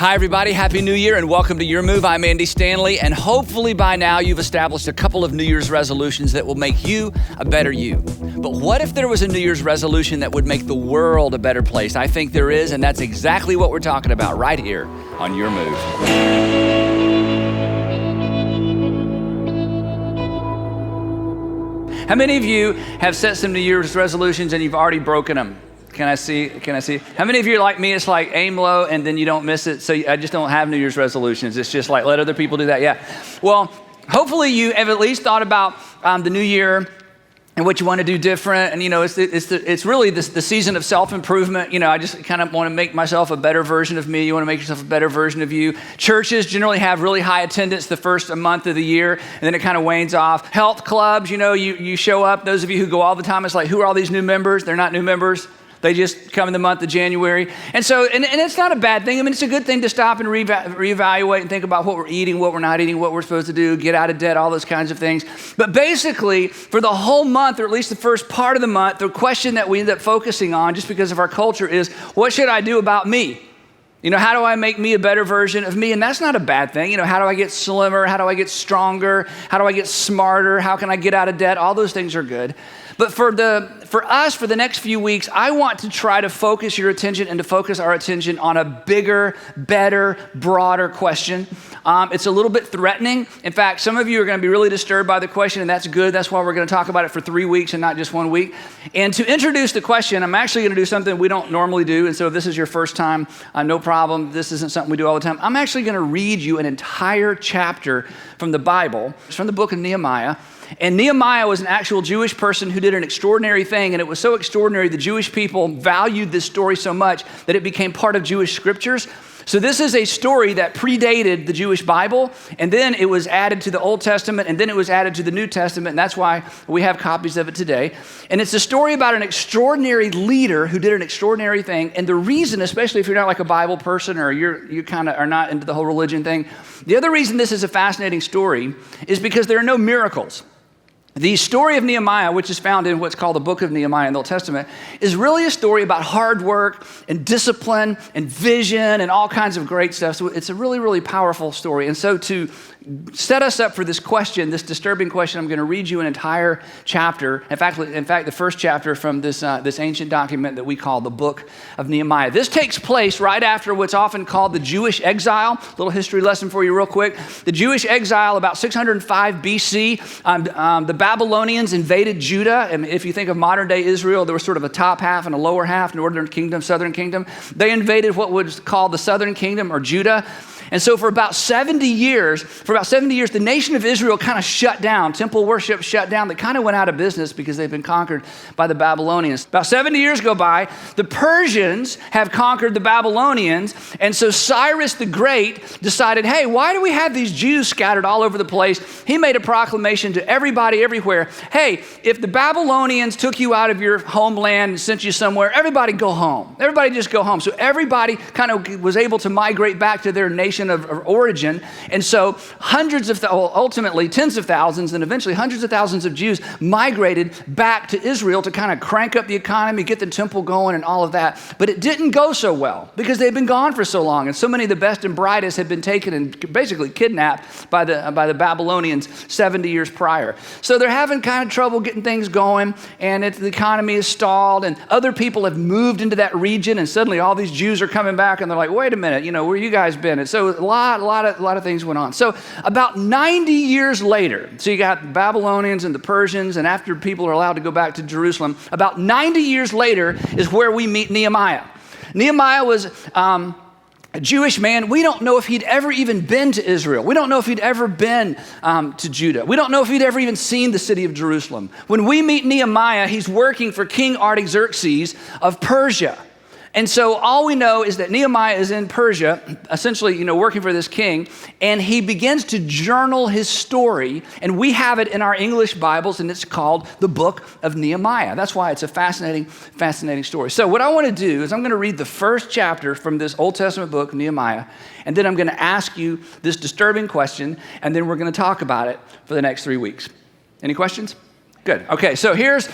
Hi, everybody. Happy New Year and welcome to Your Move. I'm Andy Stanley, and hopefully by now you've established a couple of New Year's resolutions that will make you a better you. But what if there was a New Year's resolution that would make the world a better place? I think there is, and that's exactly what we're talking about right here on Your Move. How many of you have set some New Year's resolutions and you've already broken them? Can I see? How many of you are like me? It's like aim low and then you don't miss it. So I just don't have New Year's resolutions. It's just like, let other people do that. Yeah. Well, hopefully you have at least thought about the new year and what you want to do different. And, you know, it's really the season of self-improvement. You know, I just kind of want to make myself a better version of me. You want to make yourself a better version of you. Churches generally have really high attendance the first month of the year, and then it kind of wanes off. Health clubs, you know, you show up. Those of you who go all the time, it's like, who are all these new members? They're not new members. They just come in the month of January. And so, and it's not a bad thing. I mean, it's a good thing to stop and reevaluate and think about what we're eating, what we're not eating, what we're supposed to do, get out of debt, all those kinds of things. But basically, for the whole month, or at least the first part of the month, the question that we end up focusing on, just because of our culture, is what should I do about me? You know, how do I make me a better version of me? And that's not a bad thing. You know, how do I get slimmer? How do I get stronger? How do I get smarter? How can I get out of debt? All those things are good. But for us, for the next few weeks, I want to try to focus your attention and to focus our attention on a bigger, better, broader question. It's a little bit threatening. In fact, some of you are going to be really disturbed by the question, and that's good. That's why we're going to talk about it for 3 weeks and not just 1 week. And to introduce the question, I'm actually going to do something we don't normally do. And so if this is your first time, no problem. This isn't something we do all the time. I'm actually going to read you an entire chapter from the Bible. It's from the book of Nehemiah. And Nehemiah was an actual Jewish person who did an extraordinary thing, and it was so extraordinary, the Jewish people valued this story so much that it became part of Jewish scriptures. So this is a story that predated the Jewish Bible, and then it was added to the Old Testament, and then it was added to the New Testament, and that's why we have copies of it today. And it's a story about an extraordinary leader who did an extraordinary thing, and the reason, especially if you're not like a Bible person or you kind of are not into the whole religion thing, the other reason this is a fascinating story is because there are no miracles. The story of Nehemiah, which is found in what's called the book of Nehemiah in the Old Testament, is really a story about hard work and discipline and vision and all kinds of great stuff. So it's a really, really powerful story. And so to set us up for this question, this disturbing question, I'm going to read you an entire chapter. In fact, the first chapter from this ancient document that we call the book of Nehemiah. This takes place right after what's often called the Jewish exile. A little history lesson for you real quick. The Jewish exile, about 605 BC, the Babylonians invaded Judah. And if you think of modern day Israel, there was sort of a top half and a lower half, northern kingdom, southern kingdom. They invaded what was called the southern kingdom or Judah. And so for about 70 years, the nation of Israel kind of shut down. Temple worship shut down. They kind of went out of business because they've been conquered by the Babylonians. About 70 years go by. The Persians have conquered the Babylonians. And so Cyrus the Great decided, hey, why do we have these Jews scattered all over the place? He made a proclamation to everybody everywhere. Hey, if the Babylonians took you out of your homeland and sent you somewhere, everybody go home. Everybody just go home. So everybody kind of was able to migrate back to their nation of origin. And so ultimately tens of thousands and eventually hundreds of thousands of Jews migrated back to Israel to kind of crank up the economy, get the temple going and all of that. But it didn't go so well because they'd been gone for so long. And so many of the best and brightest had been taken and basically kidnapped by the Babylonians 70 years prior. So they're having kind of trouble getting things going, and the economy is stalled, and other people have moved into that region, and suddenly all these Jews are coming back, and they're like, wait a minute, you know, where you guys been? And so a lot of things went on. So about 90 years later, so you got the Babylonians and the Persians, and after people are allowed to go back to Jerusalem, about 90 years later is where we meet Nehemiah. Nehemiah was a Jewish man. We don't know if he'd ever even been to Israel. We don't know if he'd ever been to Judah. We don't know if he'd ever even seen the city of Jerusalem. When we meet Nehemiah, he's working for King Artaxerxes of Persia. And so all we know is that Nehemiah is in Persia, essentially, you know, working for this king, and he begins to journal his story, and we have it in our English Bibles, and it's called the book of Nehemiah. That's why it's a fascinating story. So what I want to do is I'm going to read the first chapter from this Old Testament book, Nehemiah, and then I'm going to ask you this disturbing question, and then we're going to talk about it for the next 3 weeks. Any questions? Good. Okay, so here's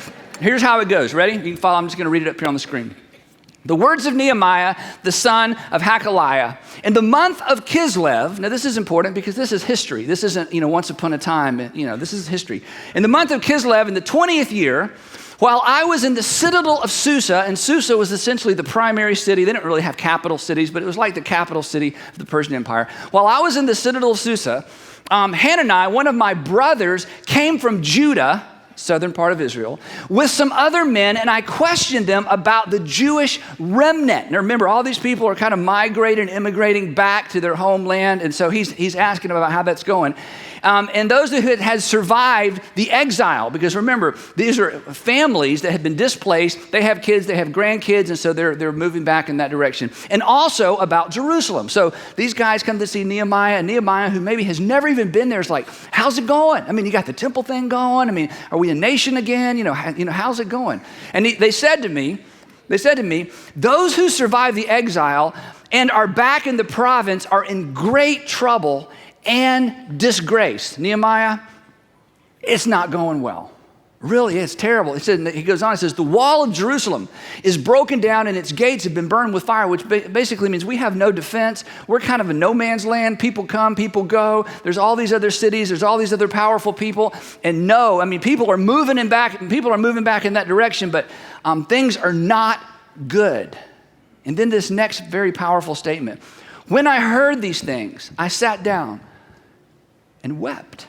how it goes. Ready? You can follow. I'm just going to read it up here on the screen. The words of Nehemiah, the son of Hakaliah. In the month of Kislev, now this is important because this is history. This isn't, once upon a time, this is history. In the month of Kislev, in the 20th year, while I was in the citadel of Susa, and Susa was essentially the primary city. They didn't really have capital cities, but it was like the capital city of the Persian Empire. While I was in the citadel of Susa, Hanani, one of my brothers, came from Judah, southern part of Israel, with some other men, and I questioned them about the Jewish remnant. Now remember, all these people are kind of migrating, immigrating back to their homeland, and so he's asking about how that's going. And those who had survived the exile, because remember, these are families that had been displaced. They have kids, they have grandkids, and so they're moving back in that direction. And also about Jerusalem. So these guys come to see Nehemiah, and Nehemiah, who maybe has never even been there, is like, how's it going? I mean, you got the temple thing going. I mean, are we a nation again? How's it going? And they said to me, those who survived the exile and are back in the province are in great trouble and disgrace. Nehemiah, it's not going well. Really, it's terrible. He goes on, it says, the wall of Jerusalem is broken down and its gates have been burned with fire, which basically means we have no defense. We're kind of a no man's land. People come, people go. There's all these other cities. There's all these other powerful people. And people are moving back in that direction, but things are not good. And then this next very powerful statement. When I heard these things, I sat down and wept.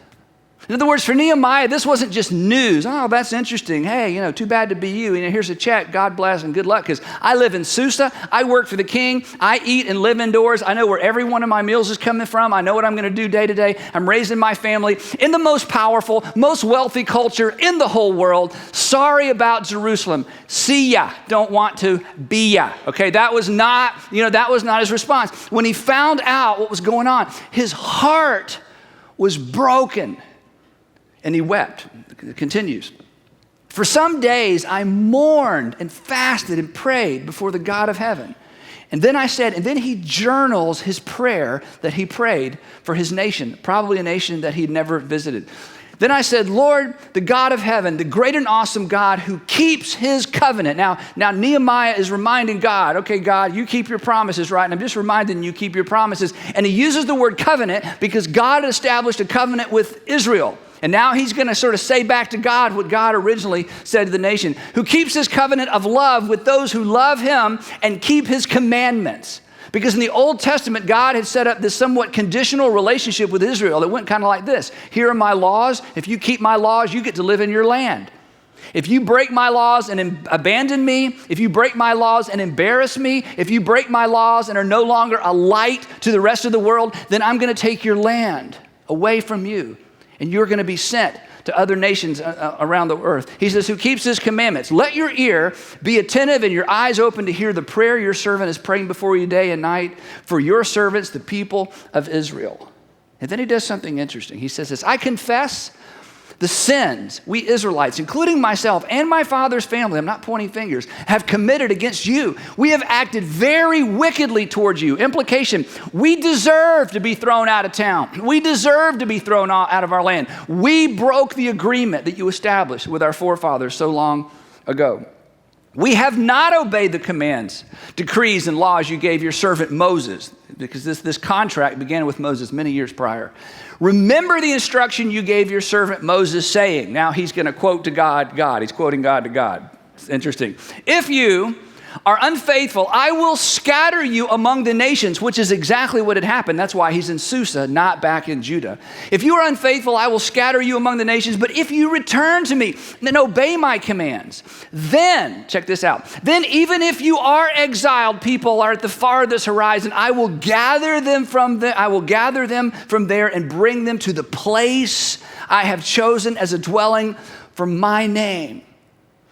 In other words, for Nehemiah, this wasn't just news. Oh, that's interesting. Hey, too bad to be you. Here's a check. God bless and good luck. Because I live in Susa. I work for the king. I eat and live indoors. I know where every one of my meals is coming from. I know what I'm going to do day to day. I'm raising my family in the most powerful, most wealthy culture in the whole world. Sorry about Jerusalem. See ya. Don't want to be ya. Okay, that was not his response. When he found out what was going on, his heart was broken. And he wept. It continues. For some days I mourned and fasted and prayed before the God of heaven. And then he journals his prayer that he prayed for his nation, probably a nation that he'd never visited. Then I said, Lord, the God of heaven, the great and awesome God who keeps his covenant. Now Nehemiah is reminding God, okay, God, you keep your promises, right? And I'm just reminding you keep your promises. And he uses the word covenant because God established a covenant with Israel. And now he's going to sort of say back to God what God originally said to the nation, who keeps his covenant of love with those who love him and keep his commandments. Because in the Old Testament, God had set up this somewhat conditional relationship with Israel that went kind of like this. Here are my laws. If you keep my laws, you get to live in your land. If you break my laws and abandon me, if you break my laws and embarrass me, if you break my laws and are no longer a light to the rest of the world, then I'm going to take your land away from you. And you're going to be sent to other nations around the earth. He says, who keeps his commandments. Let your ear be attentive and your eyes open to hear the prayer your servant is praying before you day and night for your servants, the people of Israel. And then he does something interesting. He says this, I confess the sins we Israelites, including myself and my father's family, I'm not pointing fingers, have committed against you. We have acted very wickedly towards you. Implication, we deserve to be thrown out of town. We deserve to be thrown out of our land. We broke the agreement that you established with our forefathers so long ago. We have not obeyed the commands, decrees, and laws you gave your servant Moses, because this contract began with Moses many years prior. Remember the instruction you gave your servant Moses, saying, now he's going to quote to God. He's quoting God to God. It's interesting. If you are unfaithful, I will scatter you among the nations, which is exactly what had happened. That's why he's in Susa, not back in Judah. If you are unfaithful, I will scatter you among the nations. But if you return to me and obey my commands, then, check this out, then even if you are exiled people are at the farthest horizon, I will gather them from there and bring them to the place I have chosen as a dwelling for my name.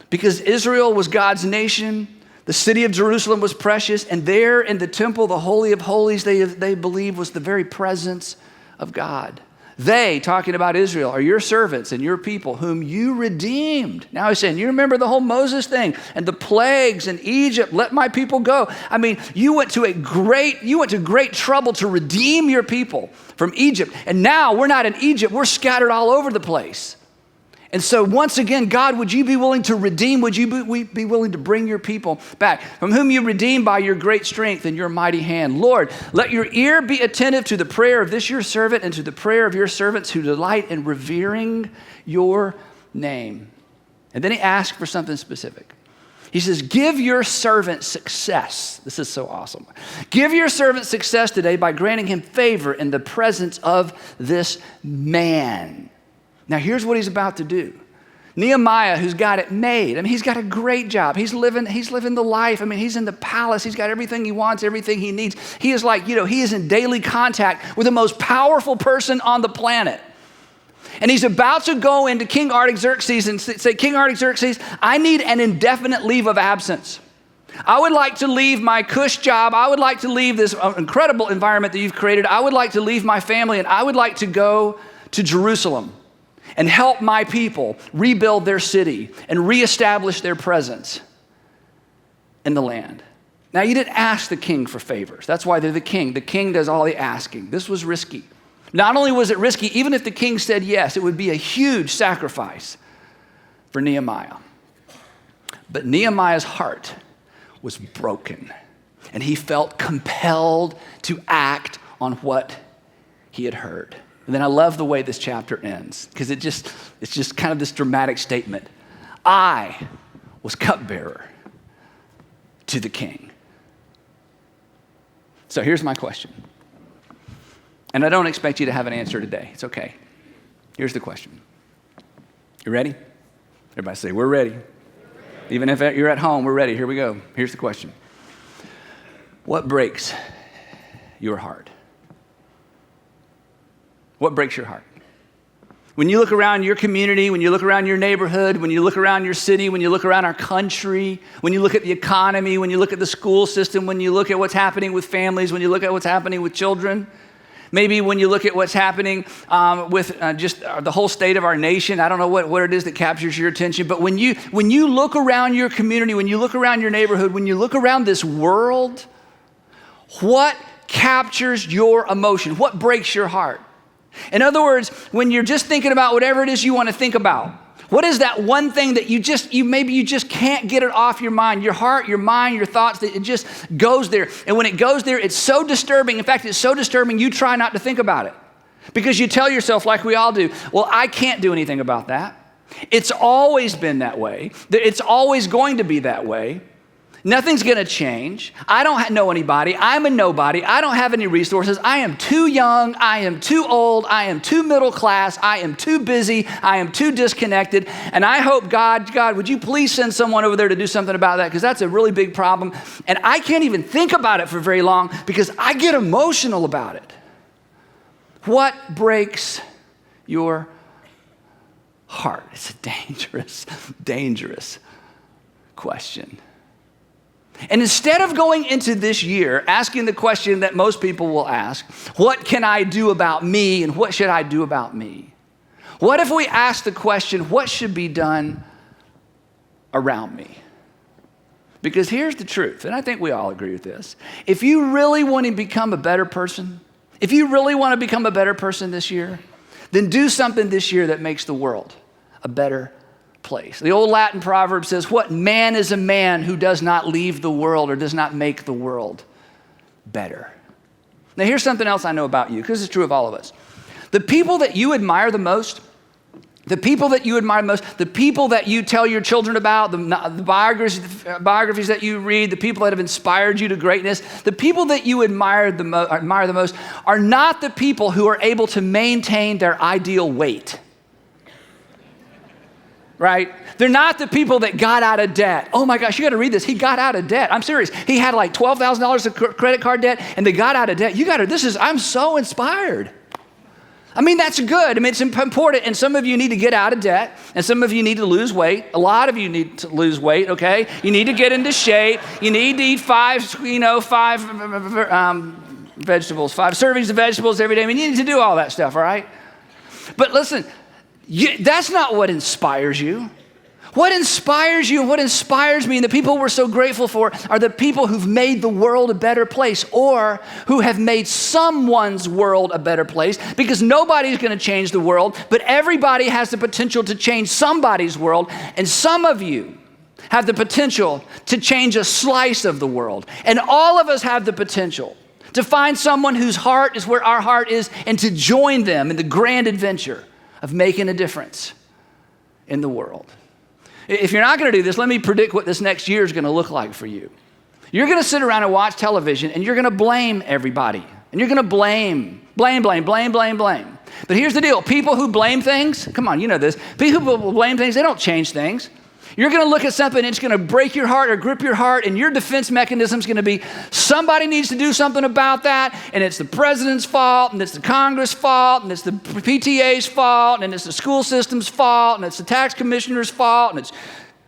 Because Israel was God's nation, the city of Jerusalem was precious, and there in the temple, the Holy of Holies, they believed was the very presence of God. They, talking about Israel, are your servants and your people whom you redeemed. Now he's saying, you remember the whole Moses thing and the plagues in Egypt, let my people go. I mean, you went to great trouble to redeem your people from Egypt. And now we're not in Egypt, we're scattered all over the place. And so once again, God, would you be willing to redeem? Would you be willing to bring your people back, from whom you redeem by your great strength and your mighty hand? Lord, let your ear be attentive to the prayer of this your servant and to the prayer of your servants who delight in revering your name. And then he asks for something specific. He says, give your servant success. This is so awesome. Give your servant success today by granting him favor in the presence of this man. Now, here's what he's about to do. Nehemiah, who's got it made, I mean, he's got a great job. He's living the life. I mean, he's in the palace. He's got everything he wants, everything he needs. He is like, he is in daily contact with the most powerful person on the planet. And he's about to go into King Artaxerxes and say, King Artaxerxes, I need an indefinite leave of absence. I would like to leave my cush job. I would like to leave this incredible environment that you've created. I would like to leave my family, and I would like to go to Jerusalem and help my people rebuild their city and reestablish their presence in the land. Now, you didn't ask the king for favors. That's why they're the king. The king does all the asking. This was risky. Not only was it risky, even if the king said yes, it would be a huge sacrifice for Nehemiah. But Nehemiah's heart was broken, and he felt compelled to act on what he had heard. And then I love the way this chapter ends, because it's just kind of this dramatic statement. I was cupbearer to the king. So here's my question. And I don't expect you to have an answer today. It's okay. Here's the question. You ready? Everybody say, we're ready. Even if you're at home, we're ready. Here we go. Here's the question. What breaks your heart? What breaks your heart? When you look around your community, when you look around your neighborhood, when you look around your city, when you look around our country, when you look at the economy, when you look at the school system, when you look at what's happening with families, when you look at what's happening with children, maybe when you look at what's happening with just the whole state of our nation, I don't know what it is that captures your attention, but when you look around your community, when you look around your neighborhood, when you look around this world, what captures your emotion? What breaks your heart? In other words, when you're just thinking about whatever it is you want to think about, what is that one thing that you just can't get it off your mind, your heart, your mind, your thoughts, that it just goes there. And when it goes there, it's so disturbing. In fact, it's so disturbing, you try not to think about it because you tell yourself, like we all do, well, I can't do anything about that. It's always been that way. It's always going to be that way. Nothing's going to change. I don't know anybody. I'm a nobody. I don't have any resources. I am too young. I am too old. I am too middle class. I am too busy. I am too disconnected. And I hope, God, would you please send someone over there to do something about that? Because that's a really big problem. And I can't even think about it for very long because I get emotional about it. What breaks your heart? It's a dangerous, dangerous question. And instead of going into this year asking the question that most people will ask, what can I do about me and what should I do about me? What if we ask the question, what should be done around me? Because here's the truth, and I think we all agree with this. If you really want to become a better person, if you really want to become a better person this year, then do something this year that makes the world a better place. The old Latin proverb says, what man is a man who does not leave the world or does not make the world better? Now, here's something else I know about you, because it's true of all of us. The people that you admire the most, the people that you tell your children about, the biographies that you read, the people that have inspired you to greatness, the people that you admire the most are not the people who are able to maintain their ideal weight. Right? They're not the people that got out of debt. Oh my gosh, you got to read this. He got out of debt. I'm serious. He had like $12,000 of credit card debt and they got out of debt. I'm so inspired. I mean, that's good. I mean, it's important. And some of you need to get out of debt and some of you need to lose weight. A lot of you need to lose weight, okay? You need to get into shape. You need to eat five vegetables, 5 servings of vegetables every day. I mean, you need to do all that stuff, all right? But listen, that's not what inspires you. What inspires you and what inspires me and the people we're so grateful for are the people who've made the world a better place or who have made someone's world a better place, because nobody's going to change the world, but everybody has the potential to change somebody's world. And some of you have the potential to change a slice of the world. And all of us have the potential to find someone whose heart is where our heart is and to join them in the grand adventure of making a difference in the world. If you're not going to do this, let me predict what this next year is going to look like for you. You're going to sit around and watch television, and you're going to blame everybody. And you're going to blame. But here's the deal. People who blame things, come on, you know this. People who blame things, they don't change things. You're going to look at something and it's going to break your heart or grip your heart, and your defense mechanism is going to be somebody needs to do something about that, and it's the president's fault, and it's the Congress' fault, and it's the PTA's fault, and it's the school system's fault, and it's the tax commissioner's fault, and it's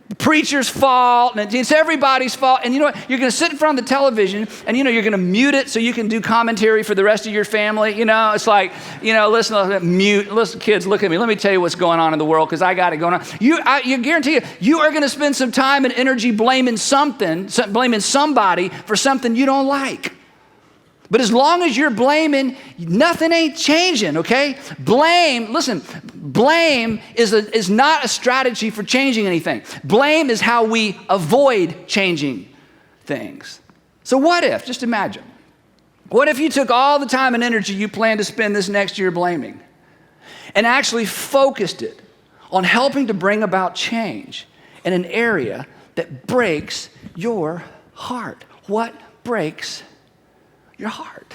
the preacher's fault, and it's everybody's fault. And you know what? You're going to sit in front of the television, and you're going to mute it so you can do commentary for the rest of your family. It's like, listen, kids, look at me. Let me tell you what's going on in the world, because I got it going on. You guarantee you are going to spend some time and energy blaming somebody for something you don't like. But as long as you're blaming, nothing ain't changing, okay? Blame is not a strategy for changing anything. Blame is how we avoid changing things. So just imagine, what if you took all the time and energy you plan to spend this next year blaming and actually focused it on helping to bring about change in an area that breaks your heart? What breaks your heart?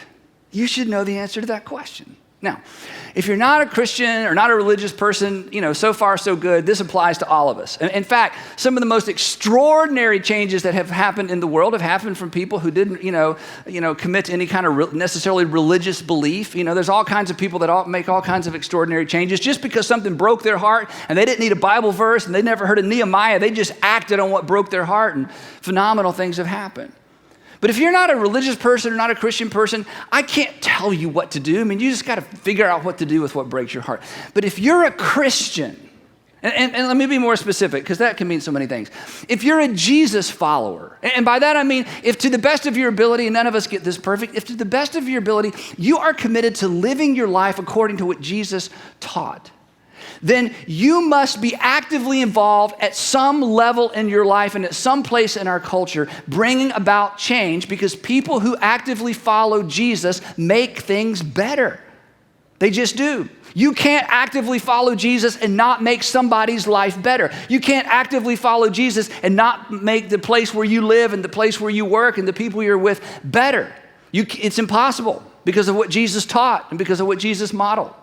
You should know the answer to that question. Now, if you're not a Christian or not a religious person, so far so good, this applies to all of us. In fact, some of the most extraordinary changes that have happened in the world have happened from people who didn't, commit to any kind of necessarily religious belief. There's all kinds of people that make all kinds of extraordinary changes just because something broke their heart and they didn't need a Bible verse and they never heard of Nehemiah. They just acted on what broke their heart, and phenomenal things have happened. But if you're not a religious person or not a Christian person, I can't tell you what to do. You just got to figure out what to do with what breaks your heart. But if you're a Christian, and let me be more specific, because that can mean so many things. If you're a Jesus follower, and by that I mean, if to the best of your ability, and none of us get this perfect, if to the best of your ability, you are committed to living your life according to what Jesus taught, then you must be actively involved at some level in your life and at some place in our culture, bringing about change, because people who actively follow Jesus make things better. They just do. You can't actively follow Jesus and not make somebody's life better. You can't actively follow Jesus and not make the place where you live and the place where you work and the people you're with better. It's impossible because of what Jesus taught and because of what Jesus modeled.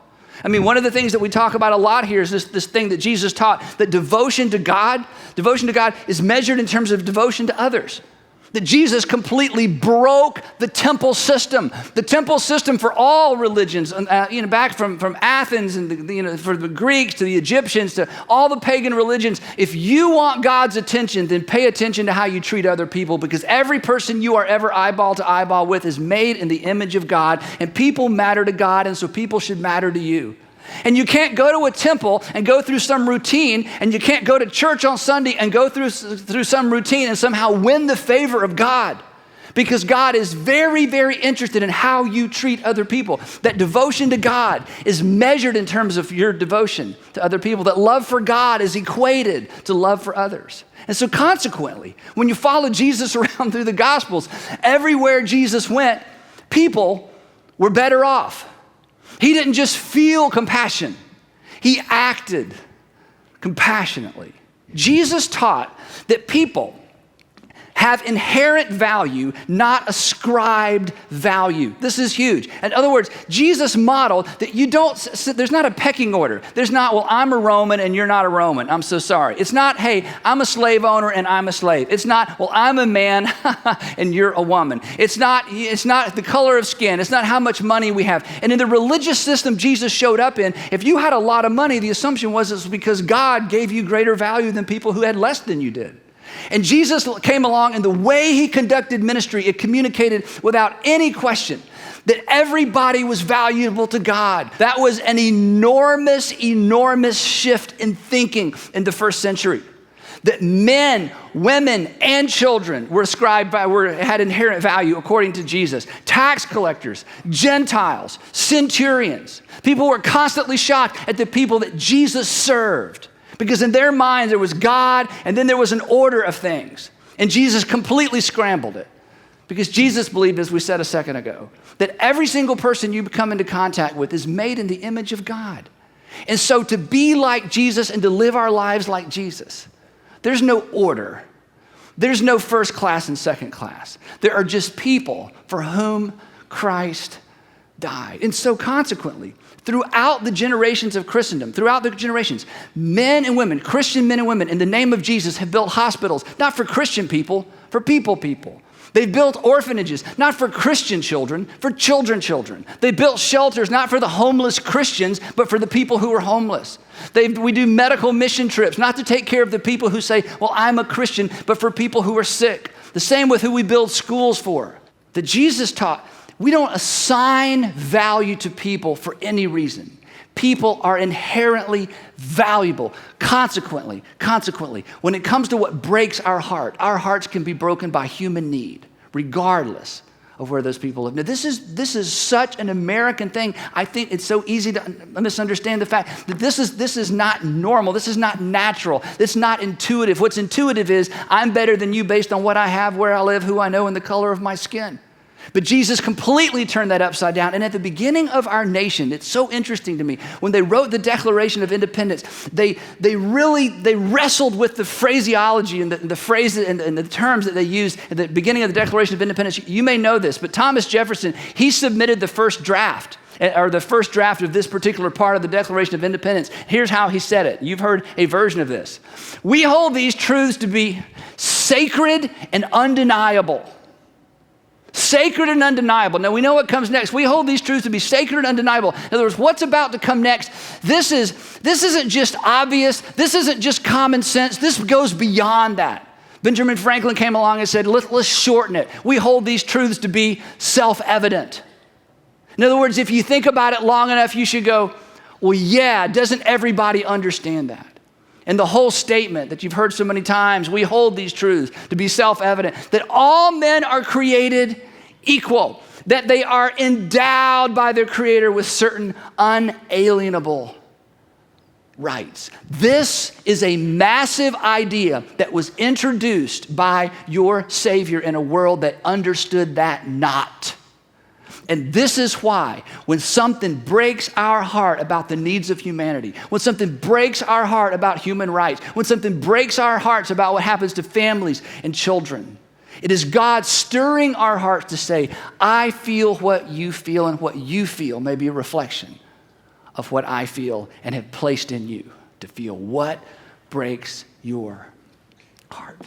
One of the things that we talk about a lot here is this thing that Jesus taught, that devotion to God is measured in terms of devotion to others. That Jesus completely broke the temple system for all religions, back from Athens and for the Greeks to the Egyptians to all the pagan religions. If you want God's attention, then pay attention to how you treat other people, because every person you are ever eyeball to eyeball with is made in the image of God, and people matter to God, and so people should matter to you. And you can't go to a temple and go through some routine, and you can't go to church on Sunday and go through some routine and somehow win the favor of God, because God is very, very interested in how you treat other people. That devotion to God is measured in terms of your devotion to other people. That love for God is equated to love for others. And so consequently, when you follow Jesus around through the Gospels, everywhere Jesus went, people were better off. He didn't just feel compassion. He acted compassionately. Jesus taught that people have inherent value, not ascribed value. This is huge. In other words, Jesus modeled that there's not a pecking order. There's not, well, I'm a Roman and you're not a Roman. I'm so sorry. It's not, hey, I'm a slave owner and I'm a slave. It's not, well, I'm a man and you're a woman. It's not the color of skin. It's not how much money we have. And in the religious system Jesus showed up in, if you had a lot of money, the assumption was it's because God gave you greater value than people who had less than you did. And Jesus came along, and the way he conducted ministry, it communicated without any question that everybody was valuable to God. That was an enormous, enormous shift in thinking in the first century. that men, women, and children had inherent value according to Jesus. Tax collectors, Gentiles, centurions. People were constantly shocked at the people that Jesus served, because in their minds there was God and then there was an order of things. And Jesus completely scrambled it, because Jesus believed, as we said a second ago, that every single person you come into contact with is made in the image of God. And so to be like Jesus and to live our lives like Jesus, there's no order. There's no first class and second class. There are just people for whom Christ died. And so consequently, throughout the generations of Christendom, throughout the generations, men and women, Christian men and women, in the name of Jesus have built hospitals, not for Christian people, for people. They've built orphanages, not for Christian children, for children. They built shelters, not for the homeless Christians, but for the people who are homeless. We do medical mission trips, not to take care of the people who say, well, I'm a Christian, but for people who are sick. The same with who we build schools for. That Jesus taught, we don't assign value to people for any reason. People are inherently valuable. Consequently, when it comes to what breaks our hearts can be broken by human need, regardless of where those people live. Now, this is such an American thing. I think it's so easy to misunderstand the fact that this is not normal. This is not natural. It's not intuitive. What's intuitive is I'm better than you based on what I have, where I live, who I know, and the color of my skin. But Jesus completely turned that upside down. And at the beginning of our nation, it's so interesting to me, when they wrote the Declaration of Independence, they wrestled with the phraseology and the phrases and the terms that they used at the beginning of the Declaration of Independence. You may know this, but Thomas Jefferson, he submitted the first draft of this particular part of the Declaration of Independence. Here's how he said it. You've heard a version of this. We hold these truths to be sacred and undeniable. Sacred and undeniable. Now we know what comes next. We hold these truths to be sacred and undeniable. In other words, what's about to come next, this isn't just obvious. This isn't just common sense. This goes beyond that. Benjamin Franklin came along and said, let's shorten it. We hold these truths to be self-evident. In other words, if you think about it long enough, you should go, well, yeah, doesn't everybody understand that? And the whole statement that you've heard so many times, we hold these truths to be self-evident, that all men are created equal, that they are endowed by their Creator with certain unalienable rights. This is a massive idea that was introduced by your Savior in a world that understood that not. And this is why when something breaks our heart about the needs of humanity, when something breaks our heart about human rights, when something breaks our hearts about what happens to families and children, it is God stirring our hearts to say, I feel what you feel, and what you feel may be a reflection of what I feel and have placed in you to feel. What breaks your heart?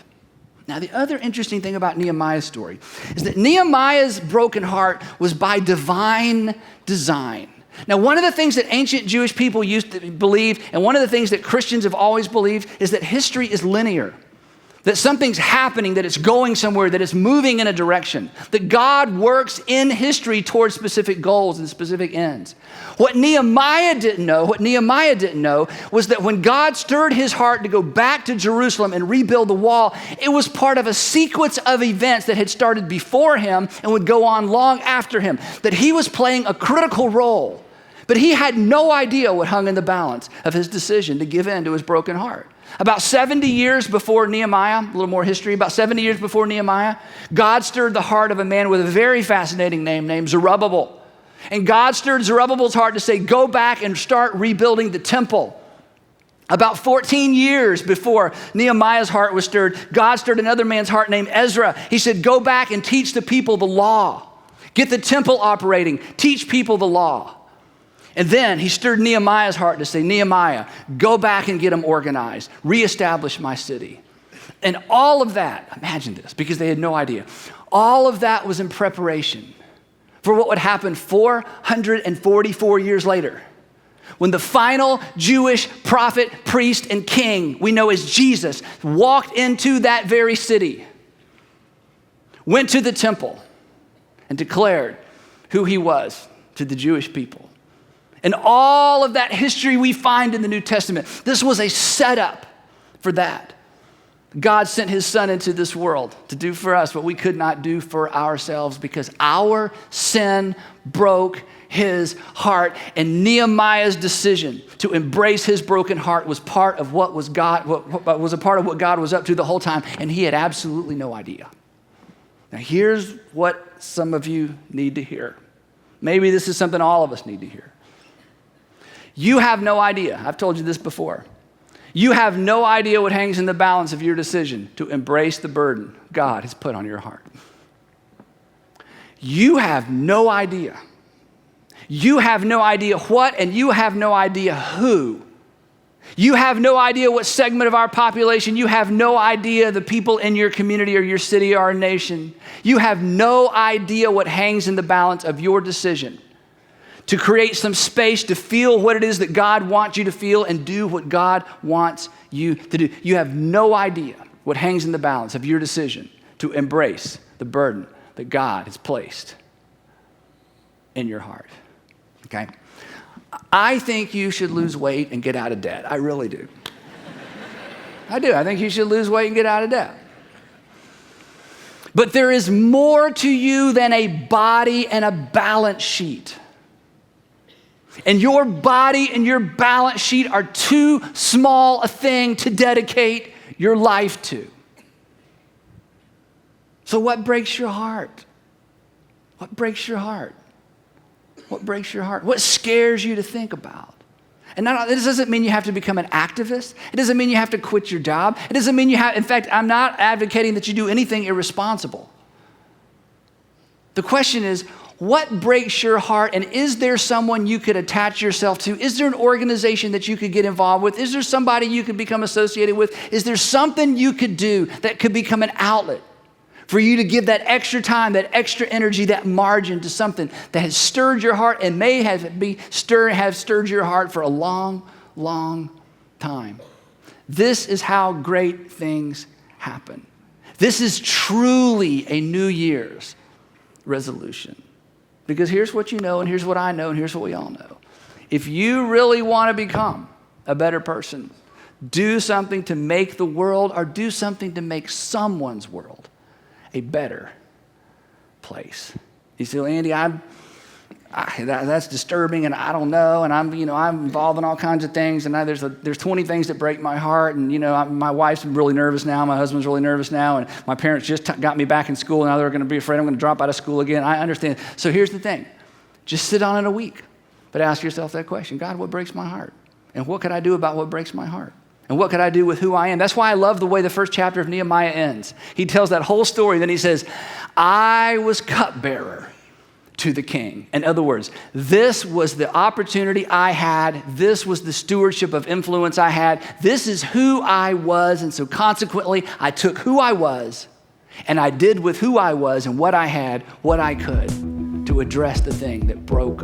Now, the other interesting thing about Nehemiah's story is that Nehemiah's broken heart was by divine design. Now, one of the things that ancient Jewish people used to believe, and one of the things that Christians have always believed, is that history is linear. That something's happening, that it's going somewhere, that it's moving in a direction, that God works in history towards specific goals and specific ends. What Nehemiah didn't know was that when God stirred his heart to go back to Jerusalem and rebuild the wall, it was part of a sequence of events that had started before him and would go on long after him, that he was playing a critical role. But he had no idea what hung in the balance of his decision to give in to his broken heart. About 70 years before Nehemiah, a little more history, about 70 years before Nehemiah, God stirred the heart of a man with a very fascinating name named Zerubbabel. And God stirred Zerubbabel's heart to say, go back and start rebuilding the temple. About 14 years before Nehemiah's heart was stirred, God stirred another man's heart named Ezra. He said, go back and teach the people the law. Get the temple operating. Teach people the law. And then he stirred Nehemiah's heart to say, Nehemiah, go back and get them organized. Reestablish my city. And all of that, imagine this, because they had no idea. All of that was in preparation for what would happen 444 years later, when the final Jewish prophet, priest, and king we know as Jesus walked into that very city, went to the temple, and declared who he was to the Jewish people. And all of that history we find in the New Testament, this was a setup for that. God sent his son into this world to do for us what we could not do for ourselves because our sin broke his heart. And Nehemiah's decision to embrace his broken heart was part of what was a part of what God was up to the whole time. And he had absolutely no idea. Now here's what some of you need to hear. Maybe this is something all of us need to hear. You have no idea. I've told you this before. You have no idea what hangs in the balance of your decision to embrace the burden God has put on your heart. You have no idea. You have no idea what, and you have no idea who. You have no idea what segment of our population. You have no idea the people in your community or your city or our nation. You have no idea what hangs in the balance of your decision to create some space to feel what it is that God wants you to feel and do what God wants you to do. You have no idea what hangs in the balance of your decision to embrace the burden that God has placed in your heart. Okay? I think you should lose weight and get out of debt. I really do. I do. I think you should lose weight and get out of debt. But there is more to you than a body and a balance sheet. And your body and your balance sheet are too small a thing to dedicate your life to. So what breaks your heart? What breaks your heart? What breaks your heart? What scares you to think about? And this doesn't mean you have to become an activist. It doesn't mean you have to quit your job. It doesn't mean in fact, I'm not advocating that you do anything irresponsible. The question is, what breaks your heart, and is there someone you could attach yourself to? Is there an organization that you could get involved with? Is there somebody you could become associated with? Is there something you could do that could become an outlet for you to give that extra time, that extra energy, that margin to something that has stirred your heart and may have stirred your heart for a long, long time? This is how great things happen. This is truly a New Year's resolution. Because here's what you know, and here's what I know, and here's what we all know. If you really want to become a better person, do something to make the world, or do something to make someone's world a better place. You say, well, Andy, that's disturbing, and I don't know, and I'm involved in all kinds of things, and there's 20 things that break my heart, and my wife's really nervous now, my husband's really nervous now, and my parents just got me back in school, and now they're going to be afraid I'm going to drop out of school again. I understand. So here's the thing. Just sit on it a week, but ask yourself that question. God, what breaks my heart? And what could I do about what breaks my heart? And what could I do with who I am? That's why I love the way the first chapter of Nehemiah ends. He tells that whole story, then he says, I was cupbearer to the king. In other words, this was the opportunity I had. This was the stewardship of influence I had. This is who I was. And so consequently, I took who I was and I did with who I was and what I had, what I could to address the thing that broke